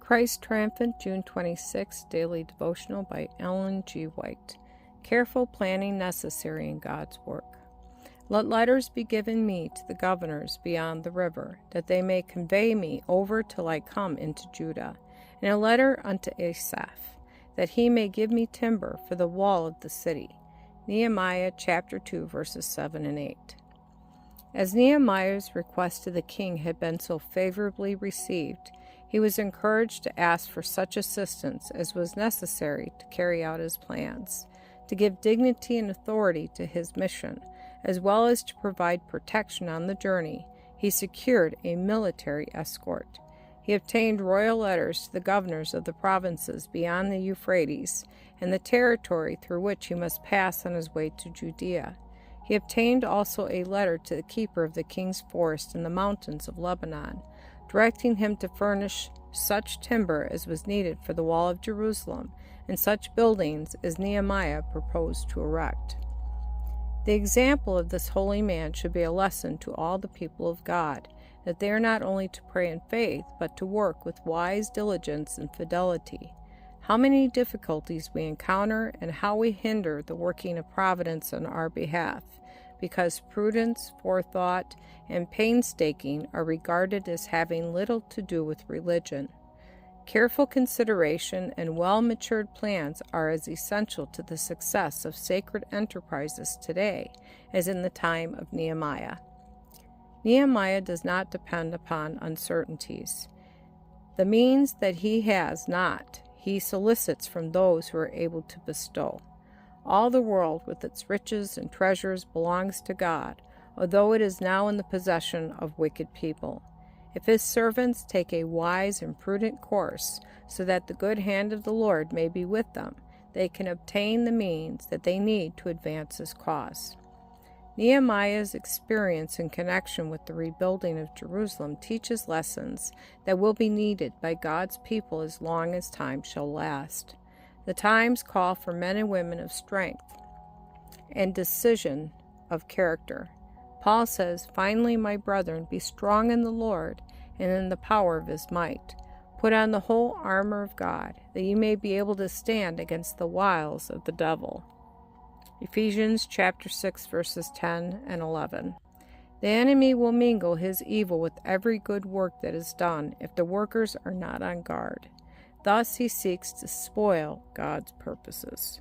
Christ Triumphant, June 26, Daily Devotional by Ellen G. White. Careful planning necessary in God's work. Let letters be given me to the governors beyond the river, that they may convey me over till I come into Judah, and a letter unto Asaph, that he may give me timber for the wall of the city. Nehemiah chapter 2, verses 7 and 8. As Nehemiah's request to the king had been so favorably received, he was encouraged to ask for such assistance as was necessary to carry out his plans, to give dignity and authority to his mission, as well as to provide protection on the journey. He secured a military escort. He obtained royal letters to the governors of the provinces beyond the Euphrates and the territory through which he must pass on his way to Judea. He obtained also a letter to the keeper of the king's forest in the mountains of Lebanon, directing him to furnish such timber as was needed for the wall of Jerusalem and such buildings as Nehemiah proposed to erect. The example of this holy man should be a lesson to all the people of God, that they are not only to pray in faith, but to work with wise diligence and fidelity. How many difficulties we encounter and how we hinder the working of providence on our behalf, because prudence, forethought, and painstaking are regarded as having little to do with religion. Careful consideration and well-matured plans are as essential to the success of sacred enterprises today as in the time of Nehemiah. Nehemiah does not depend upon uncertainties. The means that he has not, he solicits from those who are able to bestow. All the world with its riches and treasures belongs to God, although it is now in the possession of wicked people. If his servants take a wise and prudent course, so that the good hand of the Lord may be with them, they can obtain the means that they need to advance his cause. Nehemiah's experience in connection with the rebuilding of Jerusalem teaches lessons that will be needed by God's people as long as time shall last. The times call for men and women of strength and decision of character. Paul says, "Finally, my brethren, be strong in the Lord and in the power of his might. Put on the whole armor of God, that ye may be able to stand against the wiles of the devil." Ephesians chapter 6, verses 10 and 11. The enemy will mingle his evil with every good work that is done if the workers are not on guard. Thus he seeks to spoil God's purposes.